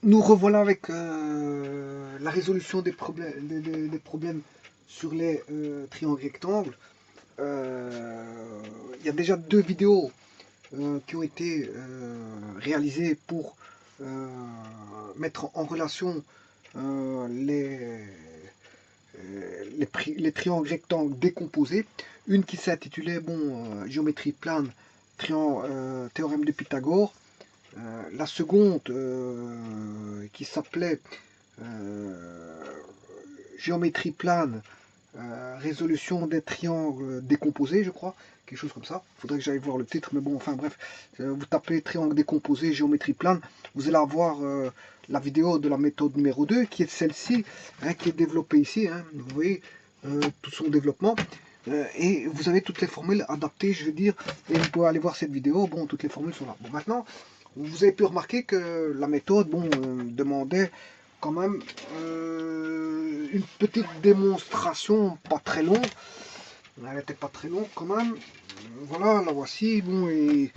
Nous revoilà avec la résolution des problèmes sur les triangles rectangles. Il y a déjà 2 vidéos qui ont été réalisées pour mettre en relation les triangles rectangles décomposés. Une qui s'intitulait géométrie plane, théorème de Pythagore. La seconde qui s'appelait géométrie plane, résolution des triangles décomposés, je crois, quelque chose comme ça. Il faudrait que j'aille voir le titre, mais bon, enfin bref, vous tapez triangle décomposé, géométrie plane, vous allez avoir la vidéo de la méthode numéro 2, qui est celle-ci, hein, qui est développée ici, hein, vous voyez tout son développement. Et vous avez toutes les formules adaptées, je veux dire, et vous pouvez aller voir cette vidéo, bon, toutes les formules sont là. Bon, maintenant, vous avez pu remarquer que la méthode, demandait quand même une petite démonstration, pas très longue. Elle n'était pas très longue quand même. Voilà, la voici. Bon, et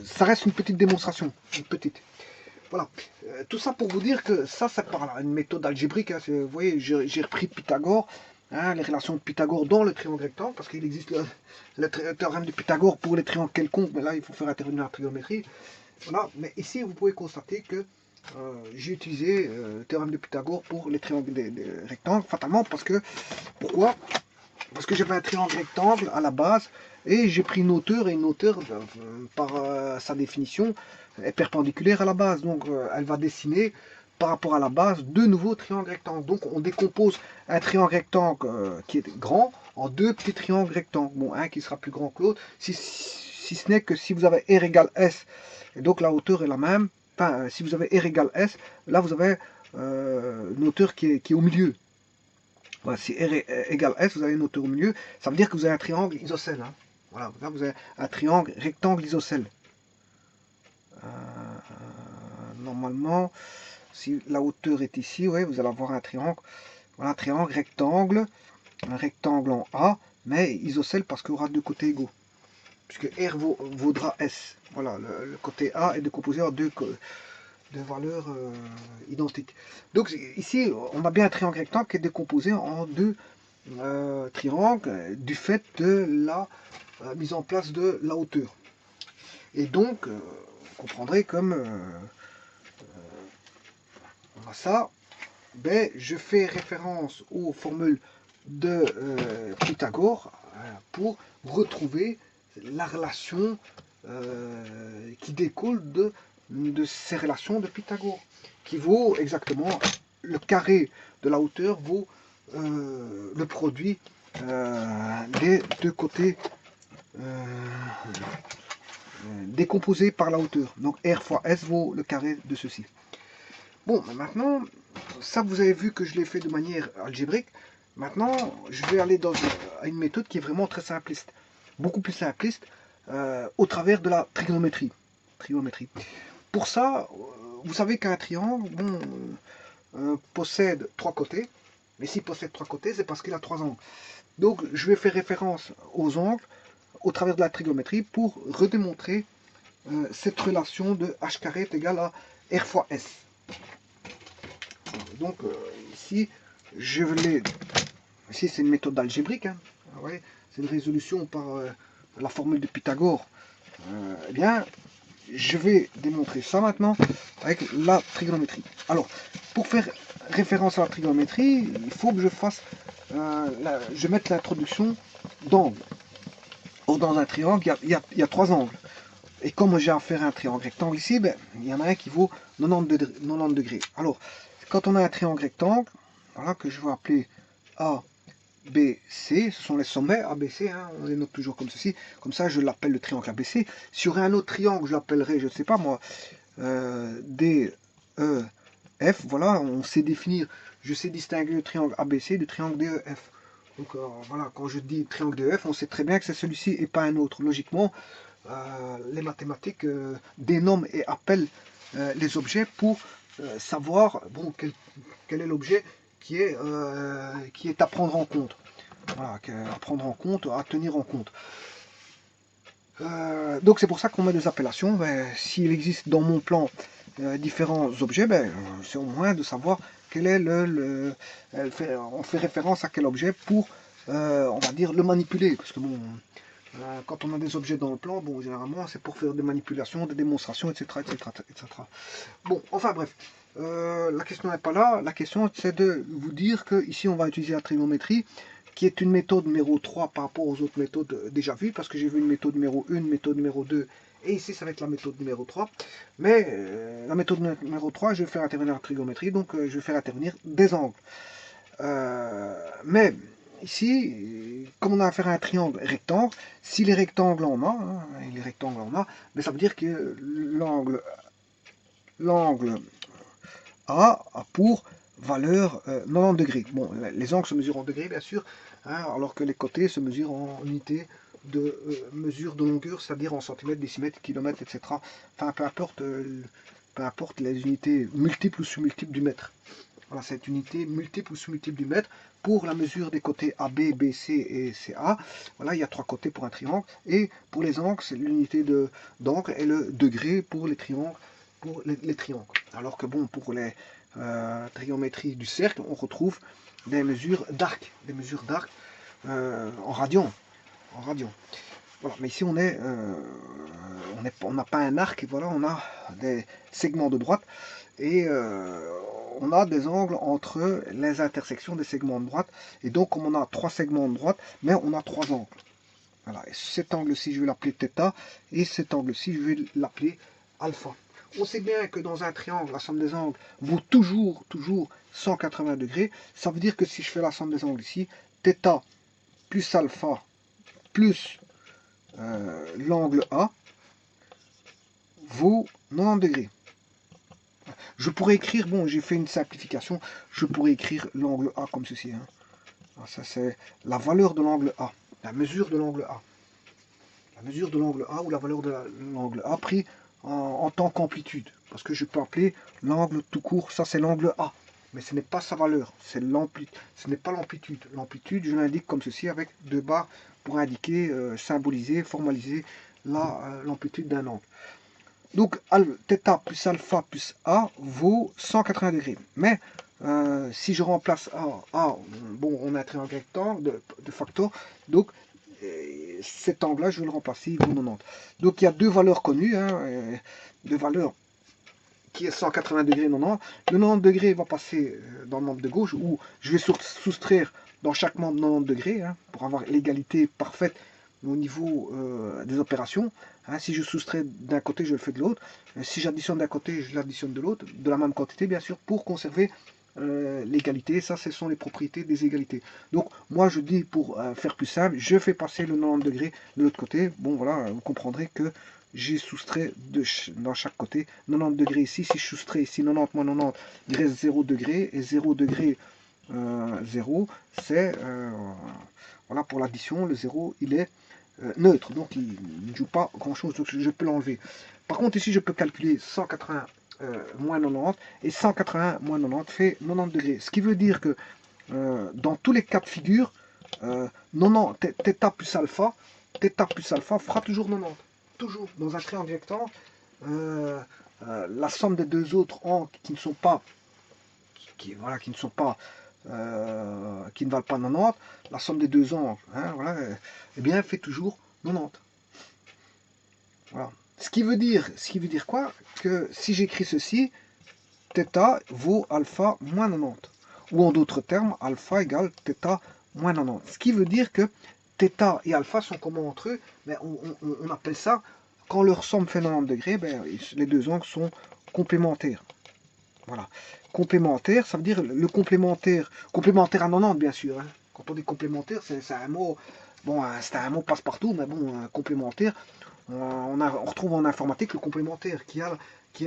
ça reste une petite démonstration, une petite. Voilà. Tout ça pour vous dire que ça, c'est par une méthode algébrique. Hein. Vous voyez, j'ai repris Pythagore, hein, les relations de Pythagore dans le triangle rectangle, parce qu'il existe le théorème de Pythagore pour les triangles quelconques, mais là, il faut faire intervenir la trigonométrie. Voilà. Mais ici, vous pouvez constater que j'ai utilisé le théorème de Pythagore pour les triangles des rectangles, fatalement, parce que, pourquoi? Parce que j'avais un triangle rectangle à la base, et j'ai pris une hauteur, et une hauteur, par sa définition, est perpendiculaire à la base. Donc elle va dessiner, par rapport à la base, 2 nouveaux triangles rectangles. Donc on décompose un triangle rectangle qui est grand en 2 petits triangles rectangles. Bon, un qui sera plus grand que l'autre, si ce n'est que si vous avez R égale S, et donc la hauteur est la même. Enfin, si vous avez R égale S, là vous avez une hauteur qui est au milieu. Voilà, si R égale S, vous avez une hauteur au milieu, ça veut dire que vous avez un triangle isocèle. Hein. Voilà, là vous avez un triangle rectangle isocèle. Normalement, si la hauteur est ici, ouais, vous allez avoir un triangle. Voilà, un rectangle en A, mais isocèle parce qu'il y aura 2 côtés égaux. Puisque R vaudra S. Voilà, le côté A est décomposé en 2 valeurs identiques. Donc ici, on a bien un triangle rectangle qui est décomposé en 2 triangles du fait de la mise en place de la hauteur. Et donc, vous comprendrez comme on a ça, ben, je fais référence aux formules de Pythagore pour retrouver la relation qui découle de ces relations de Pythagore, qui vaut exactement le carré de la hauteur vaut le produit des 2 côtés décomposés par la hauteur. Donc R fois S vaut le carré de ceci. Bon, maintenant, ça vous avez vu que je l'ai fait de manière algébrique. Maintenant, je vais aller à une méthode qui est vraiment très simpliste, beaucoup plus simpliste, au travers de la trigonométrie. Pour ça, vous savez qu'un triangle possède 3 côtés, mais s'il possède 3 côtés, c'est parce qu'il a 3 angles. Donc, je vais faire référence aux angles au travers de la trigonométrie pour redémontrer cette relation de h carré est égal à R fois S. Donc ici, ici c'est une méthode algébrique, hein. Ouais, c'est une résolution par la formule de Pythagore. Eh bien, je vais démontrer ça maintenant avec la trigonométrie. Alors, pour faire référence à la trigonométrie, il faut que je fasse, je mette l'introduction d'angle. Or, dans un triangle, il y a 3 angles. Et comme j'ai à faire un triangle rectangle ici, ben, il y en a un qui vaut 90 degrés. Alors, quand on a un triangle rectangle, voilà, que je vais appeler A, B, C, ce sont les sommets ABC, hein, on les note toujours comme ceci. Comme ça, je l'appelle le triangle ABC. Si j'aurais un autre triangle, je l'appellerais, je ne sais pas moi, D, E, F. Voilà, on sait définir, je sais distinguer le triangle ABC du triangle DEF. Donc voilà, quand je dis triangle DEF, on sait très bien que c'est celui-ci et pas un autre. Logiquement, les mathématiques dénomment et appellent les objets pour savoir quel est l'objet qui est à prendre en compte. Voilà, à prendre en compte, à tenir en compte. Donc c'est pour ça qu'on met des appellations. S'il existe dans mon plan différents objets, ben, c'est au moins de savoir quel est on fait référence à quel objet pour, on va dire, le manipuler. Parce que bon, quand on a des objets dans le plan, bon, généralement, c'est pour faire des manipulations, des démonstrations, etc. etc., etc. Bon, enfin bref, la question n'est pas là. La question, c'est de vous dire que ici on va utiliser la trigonométrie, qui est une méthode numéro 3 par rapport aux autres méthodes déjà vues, parce que j'ai vu une méthode numéro 1, une méthode numéro 2, et ici ça va être la méthode numéro 3. Mais la méthode numéro 3, je vais faire intervenir la trigonométrie, donc je vais faire intervenir des angles. Mais ici, comme on a affaire à un triangle rectangle, si les rectangles en a, hein, les rectangles en a, mais ça veut dire que l'angle A pour valeur 90 degrés. Bon, les angles se mesurent en degrés, bien sûr, hein, alors que les côtés se mesurent en unités de mesure de longueur, c'est-à-dire en centimètres, décimètres, kilomètres, etc. Enfin, peu importe les unités multiples ou sous-multiples du mètre. Voilà, cette unité multiple ou sous-multiple du mètre pour la mesure des côtés AB, BC et CA. Voilà, il y a 3 côtés pour un triangle. Et pour les angles, c'est l'unité d'angle et le degré pour les triangles. Pour les triangles. Alors que bon, pour les trigonométries du cercle, on retrouve des mesures d'arc, en radian. En radian. Voilà, mais ici on n'a pas un arc, voilà, on a des segments de droite et on a des angles entre les intersections des segments de droite. Et donc, comme on a 3 segments de droite, mais on a 3 angles. Voilà, et cet angle-ci, je vais l'appeler θ, et cet angle-ci, je vais l'appeler alpha. On sait bien que dans un triangle, la somme des angles vaut toujours 180 degrés. Ça veut dire que si je fais la somme des angles ici, θ plus alpha plus l'angle A vaut 90 degrés. Je pourrais écrire, bon, j'ai fait une simplification, je pourrais écrire l'angle A comme ceci. Hein. Ça, c'est la valeur de l'angle A, la mesure de l'angle A. La mesure de l'angle A ou la valeur de l'angle A pris en tant qu'amplitude. Parce que je peux appeler l'angle tout court, ça c'est l'angle A. Mais ce n'est pas sa valeur, ce n'est pas l'amplitude. L'amplitude, je l'indique comme ceci avec 2 barres pour indiquer, symboliser, formaliser l'amplitude d'un angle. Donc θ plus alpha plus A vaut 180 degrés. Mais si je remplace A, bon, on a un triangle rectangle de facto, donc cet angle-là, je vais le remplacer, il vaut 90. Donc il y a 2 valeurs connues, hein, 2 valeurs qui est 180 degrés 90. Le 90 degrés va passer dans le membre de gauche, où je vais soustraire dans chaque membre 90 degrés, hein, pour avoir l'égalité parfaite au niveau des opérations. Hein, si je soustrais d'un côté, je le fais de l'autre. Si j'additionne d'un côté, je l'additionne de l'autre, de la même quantité, bien sûr, pour conserver l'égalité. Ça, ce sont les propriétés des égalités. Donc, moi, je dis, pour faire plus simple, je fais passer le 90 degrés de l'autre côté. Bon, voilà, vous comprendrez que j'ai soustrait dans chaque côté 90 degrés ici. Si je soustrais ici 90 moins 90, il reste 0 degré. Et 0 degré 0, c'est voilà, pour l'addition, le 0 il est neutre, donc il ne joue pas grand chose, donc je peux l'enlever. Par contre ici je peux calculer 180 moins 90, et 180 moins 90 fait 90 degrés, ce qui veut dire que dans tous les cas de figure, 90 θ plus alpha fera toujours 90, toujours dans un triangle rectangle. La somme des deux autres angles qui ne sont pas voilà, qui ne valent pas 90, la somme des deux angles, hein, voilà, eh bien, fait toujours 90. Voilà. Ce qui veut dire quoi? Que si j'écris ceci, θ vaut alpha moins 90. Ou en d'autres termes, alpha égale θ moins 90. Ce qui veut dire que θ et alpha sont communs entre eux, mais on appelle ça, quand leur somme fait 90 degrés, ben, les deux angles sont complémentaires. Voilà. Complémentaire, ça veut dire le complémentaire à 90 bien sûr. Hein. Quand on dit complémentaire, c'est un mot, bon, c'est un mot passe-partout, mais bon, complémentaire, on retrouve en informatique le complémentaire qui a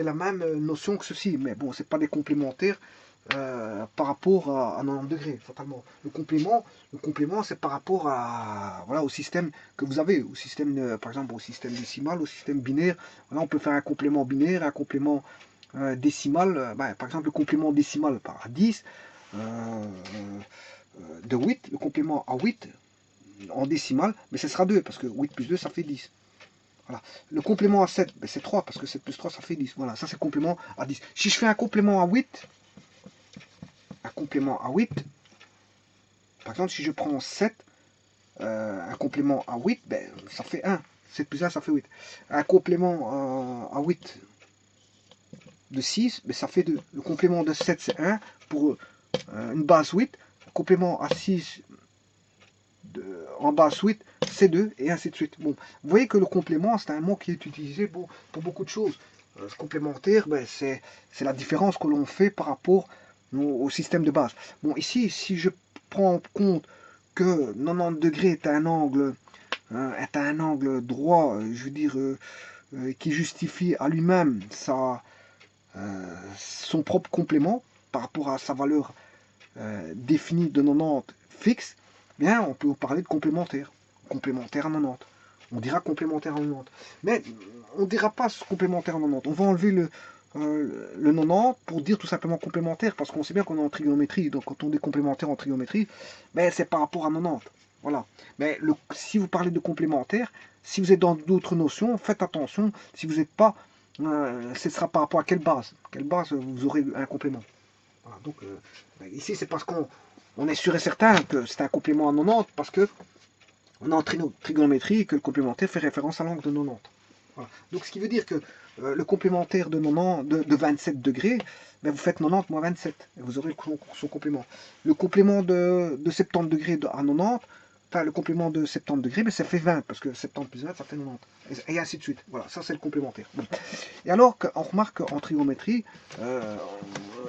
la même notion que ceci, mais bon, c'est pas des complémentaires par rapport à 90 degrés, fatalement. Le complément, c'est par rapport à, voilà, au système que vous avez, au système, par exemple, au système décimal, au système binaire. Voilà, on peut faire un complément binaire, un complément décimal, par exemple le complément décimal par 10 de 8, le complément à 8 en décimal, mais ce sera 2, parce que 8 plus 2 ça fait 10. Voilà. Le complément à 7, ben c'est 3, parce que 7 plus 3, ça fait 10. Voilà, ça c'est complément à 10. Si je fais un complément à 8, par exemple, si je prends 7, un complément à 8, ben, ça fait 1. 7 plus 1, ça fait 8. Un complément à 8 de 6, ben, ça fait 2. Le complément de 7, c'est 1 pour une base 8. Le complément à 6 en base 8, c'est 2, et ainsi de suite. Bon, vous voyez que le complément, c'est un mot qui est utilisé pour beaucoup de choses. Ce complémentaire, ben, c'est la différence que l'on fait par rapport au système de base. Bon, ici, si je prends en compte que 90 degrés est un angle droit, je veux dire, qui justifie à lui-même son propre complément par rapport à sa valeur définie de 90 fixe, bien on peut parler de complémentaire. Complémentaire à 90. On dira complémentaire à 90. Mais on ne dira pas complémentaire à 90. On va enlever le 90 pour dire tout simplement complémentaire, parce qu'on sait bien qu'on est en trigonométrie. Donc quand on dit complémentaire en trigonométrie, ben, c'est par rapport à 90. Voilà. Mais si vous parlez de complémentaire, si vous êtes dans d'autres notions, faites attention. Si vous n'êtes pas, ce sera par rapport à quelle base. Quelle base vous aurez un complément. Voilà, donc ici c'est parce qu'on est sûr et certain que c'est un complément à 90, parce que on est en trigonométrie et que le complémentaire fait référence à l'angle de 90. Voilà. Donc ce qui veut dire que le complémentaire de 27 degrés, ben, vous faites 90 moins 27, et vous aurez son complément. Le complément de 70 degrés à 90, enfin le complément de 70 degrés, ben, ça fait 20, parce que 70 plus 20, ça fait 90. Et ainsi de suite. Voilà, ça c'est le complémentaire. Bon. Et alors qu'on remarque en trigonométrie,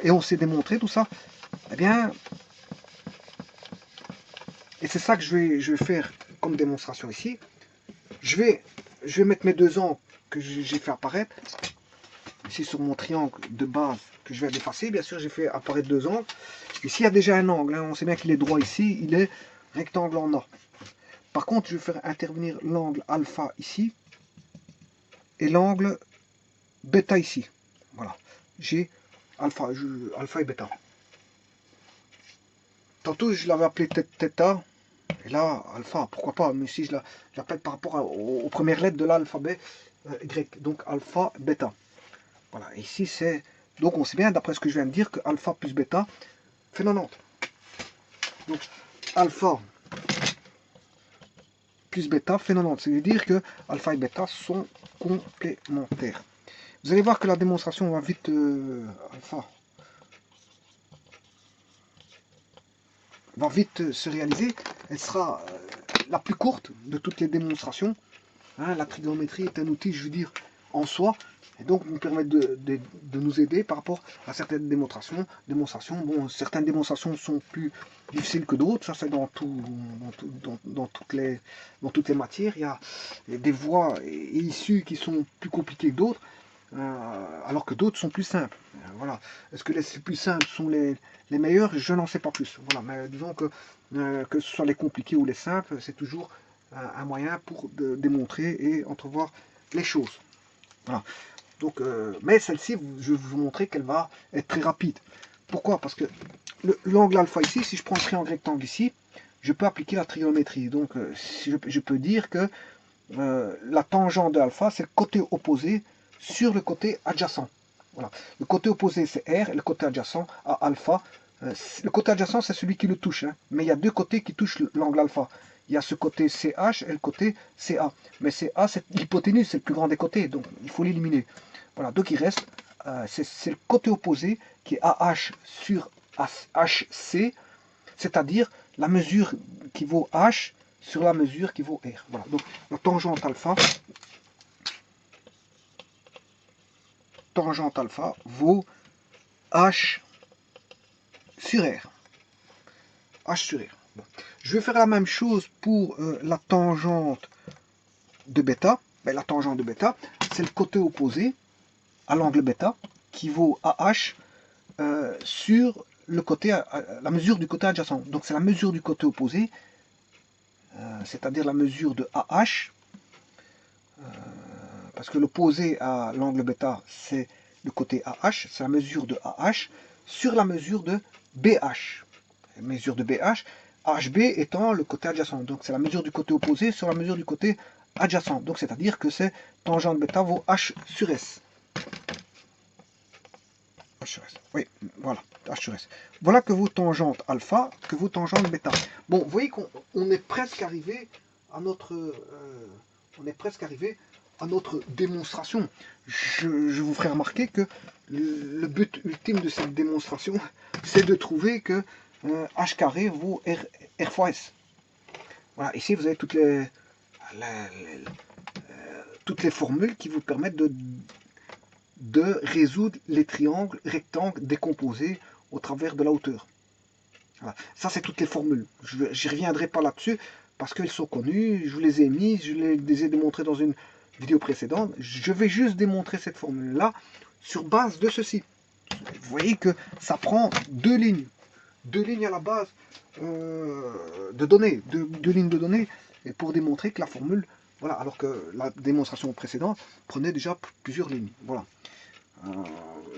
et on s'est démontré tout ça, eh bien, et c'est ça que je vais faire comme démonstration ici. Je vais mettre mes deux angles que j'ai fait apparaître ici sur mon triangle de base que je vais effacer. Bien sûr, j'ai fait apparaître deux angles. Ici, il y a déjà un angle. Hein. On sait bien qu'il est droit ici. Il est rectangle en A. Par contre, je vais faire intervenir l'angle alpha ici et l'angle bêta ici. Voilà. J'ai alpha et bêta. Tantôt, je l'avais appelé θ. Et là, alpha, pourquoi pas, mais ici je l'appelle par rapport aux premières lettres de l'alphabet grec, donc alpha, bêta. Voilà, ici c'est. Donc on sait bien, d'après ce que je viens de dire, que alpha plus bêta fait 90. Donc alpha plus bêta fait 90. C'est-à-dire que alpha et bêta sont complémentaires. Vous allez voir que la démonstration va vite. Alpha va vite se réaliser. Elle sera la plus courte de toutes les démonstrations. Hein, la trigonométrie est un outil, je veux dire, en soi, et donc nous permet de nous aider par rapport à certaines démonstrations. Bon, certaines démonstrations sont plus difficiles que d'autres, ça c'est dans toutes les matières. Il y a des voies et issues qui sont plus compliquées que d'autres, alors que d'autres sont plus simples. Voilà. Est-ce que les plus simples sont les meilleurs? Je n'en sais pas plus. Voilà. Mais disons que ce soit les compliqués ou les simples, c'est toujours un moyen pour démontrer et entrevoir les choses. Voilà. Donc, mais celle-ci, je vais vous montrer qu'elle va être très rapide. Pourquoi? Parce que l'angle alpha ici, si je prends le triangle rectangle ici, je peux appliquer la trigonométrie. Donc, je peux dire que la tangente de alpha, c'est le côté opposé sur le côté adjacent. Voilà. Le côté opposé, c'est R, et le côté adjacent à alpha. Le côté adjacent, c'est celui qui le touche. Hein. Mais il y a deux côtés qui touchent l'angle alpha. Il y a ce côté CH et le côté CA. Mais CA, c'est l'hypoténuse, c'est le plus grand des côtés, donc il faut l'éliminer. Voilà, donc il reste, c'est le côté opposé qui est AH sur HC, c'est-à-dire la mesure qui vaut H sur la mesure qui vaut R. Voilà, donc la tangente alpha vaut H sur R. H sur R. Bon. Je vais faire la même chose pour la tangente de bêta. Ben, la tangente de bêta, c'est le côté opposé à l'angle bêta qui vaut AH sur le côté, la mesure du côté adjacent. Donc c'est la mesure du côté opposé, c'est-à-dire la mesure de AH, parce que l'opposé à l'angle bêta, c'est le côté AH, c'est la mesure de AH sur la mesure de BH. La mesure de BH, HB étant le côté adjacent. Donc c'est la mesure du côté opposé sur la mesure du côté adjacente. Donc c'est-à-dire que c'est tangente bêta vaut H sur S. H sur S. Oui, voilà, H sur S. Voilà que vaut tangente alpha, que vaut tangente bêta. Bon, vous voyez qu'on est presque arrivé à notre... on est presque arrivé à notre démonstration. Je vous ferai remarquer que le but ultime de cette démonstration, c'est de trouver que H carré vaut R fois S. Voilà, ici vous avez toutes les formules qui vous permettent de résoudre les triangles rectangles décomposés au travers de la hauteur. Voilà. Ça, c'est toutes les formules. Je n'y reviendrai pas là-dessus parce qu'elles sont connues. Je vous les ai mises, je les ai démontrées dans une vidéo précédente. Je vais juste démontrer cette formule-là sur base de ceci. Vous voyez que ça prend deux lignes. Deux lignes à la base de données. Deux lignes de données et pour démontrer que la formule, voilà, alors que la démonstration précédente prenait déjà plusieurs lignes. Voilà.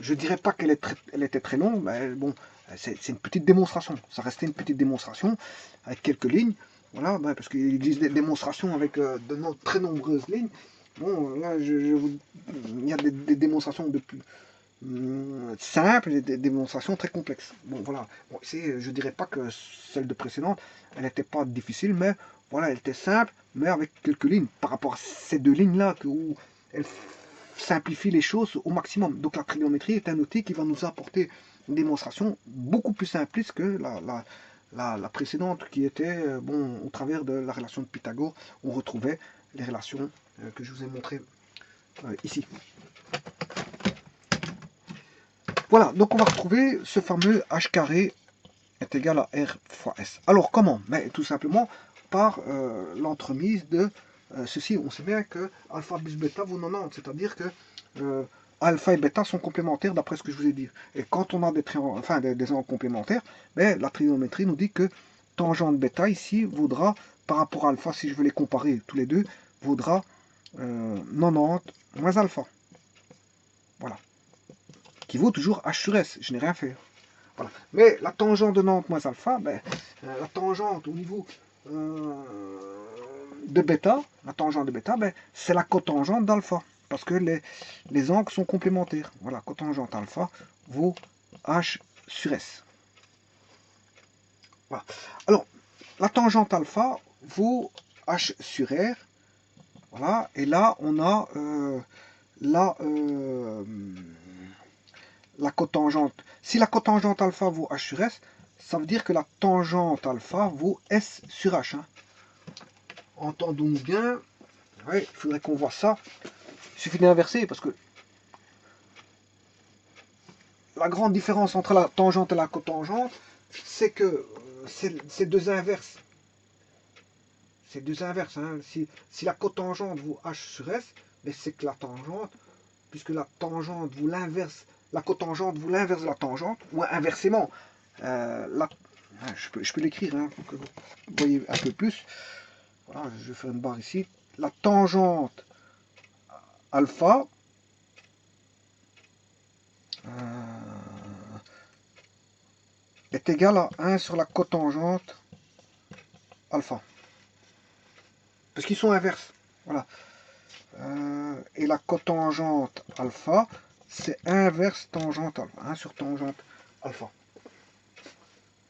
Je dirais pas qu'elle était très longue, mais bon, c'est une petite démonstration. Ça restait une petite démonstration avec quelques lignes. Voilà, parce qu'il existe des démonstrations avec de très nombreuses lignes. Bon, là, il y a des démonstrations de plus simples et des démonstrations très complexes. Bon, voilà. Bon, je dirais pas que celle de précédente, elle n'était pas difficile, mais voilà, elle était simple, mais avec quelques lignes. Par rapport à ces deux lignes-là, où elle simplifie les choses au maximum. Donc la trigonométrie est un outil qui va nous apporter une démonstration beaucoup plus simpliste que la précédente qui était, bon, au travers de la relation de Pythagore, on retrouvait les relations que je vous ai montrées ici. Voilà, donc on va retrouver ce fameux h carré est égal à r fois s. Alors comment? Mais tout simplement par l'entremise de ceci. On sait bien que alpha plus bêta vaut 90, c'est-à-dire que alpha et bêta sont complémentaires d'après ce que je vous ai dit. Et quand on a des angles complémentaires, ben, la trigonométrie nous dit que tangente bêta ici vaudra, par rapport à alpha, si je veux les comparer tous les deux, vaudra 90 moins alpha. Voilà. Qui vaut toujours h sur s. Je n'ai rien fait. Voilà. Mais la tangente de 90 moins alpha, ben, la tangente au niveau de bêta, ben, c'est la cotangente d'alpha. Parce que les angles sont complémentaires. Voilà, cotangente alpha vaut h sur s. Voilà. Alors, la tangente alpha vaut h sur r. Voilà, et là, on a la cotangente. Si la cotangente alpha vaut h sur s, ça veut dire que la tangente alpha vaut s sur h. Hein. Entendons-nous bien. Ouais, il faudrait qu'on voit ça. Il suffit d'inverser parce que la grande différence entre la tangente et la cotangente, c'est que c'est deux inverses. C'est deux inverses. Hein. Si la cotangente vaut h sur s, c'est que la tangente, puisque la tangente vaut l'inverse, la cotangente vaut l'inverse de la tangente, ou inversement. Je peux l'écrire hein, pour que vous voyez un peu plus. Voilà, je vais faire une barre ici. La tangente alpha est égale à 1 sur la cotangente alpha. Parce qu'ils sont inverses. Voilà. Et la cotangente alpha, c'est inverse tangente alpha. 1 sur tangente alpha.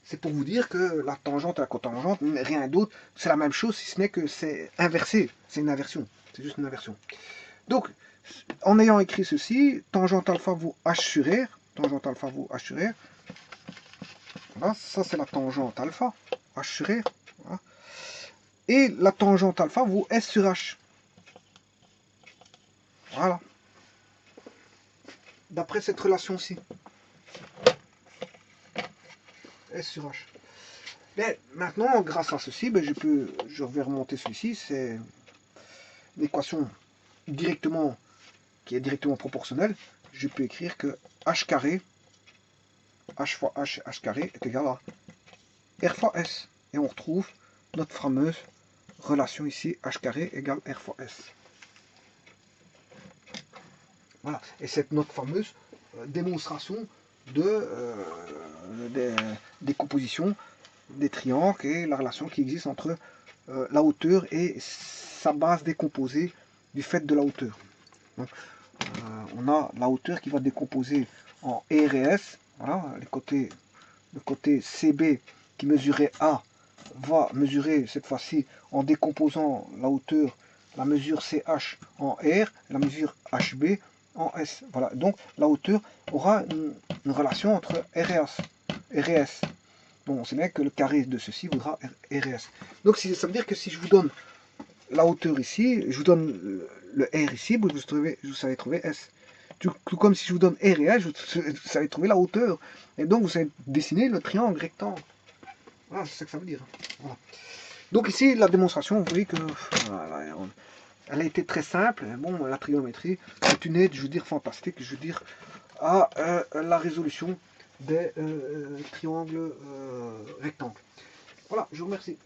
C'est pour vous dire que la tangente et la cotangente, rien d'autre, c'est la même chose, si ce n'est que c'est inversé. C'est une inversion. C'est juste une inversion. Donc, en ayant écrit ceci, tangente alpha vaut h sur r. Tangente alpha vaut h sur r. Voilà, ça c'est la tangente alpha, h sur r. Voilà. Et la tangente alpha vaut s sur h. Voilà. D'après cette relation-ci. S sur h. Mais maintenant, grâce à ceci, je vais remonter celui-ci. C'est l'équation directement qui est directement proportionnelle. Je peux écrire que h carré, h fois h carré est égal à r fois s. Et on retrouve notre fameuse relation ici, h carré égale r fois s. Voilà. Et c'est notre fameuse démonstration des compositions des triangles et la relation qui existe entre la hauteur et sa base décomposée du fait de la hauteur. Donc, on a la hauteur qui va décomposer en R et S. Voilà, le côté CB qui mesurait A va mesurer cette fois-ci en décomposant la hauteur, la mesure CH en R, la mesure HB en S. Voilà, donc la hauteur aura une relation entre R et S. Bon, on sait bien que le carré de ceci vaudra R et S. Donc ça veut dire que si je vous donne la hauteur ici, je vous donne le R ici, vous savez trouver S. Tout comme si je vous donne R et S, vous savez trouver la hauteur. Et donc vous savez dessiner le triangle rectangle. Voilà, c'est ça que ça veut dire. Voilà. Donc ici, la démonstration, vous voyez que elle a été très simple. Bon, la trigonométrie, c'est une aide, je veux dire, fantastique, je veux dire, à la résolution des triangles rectangles. Voilà, je vous remercie.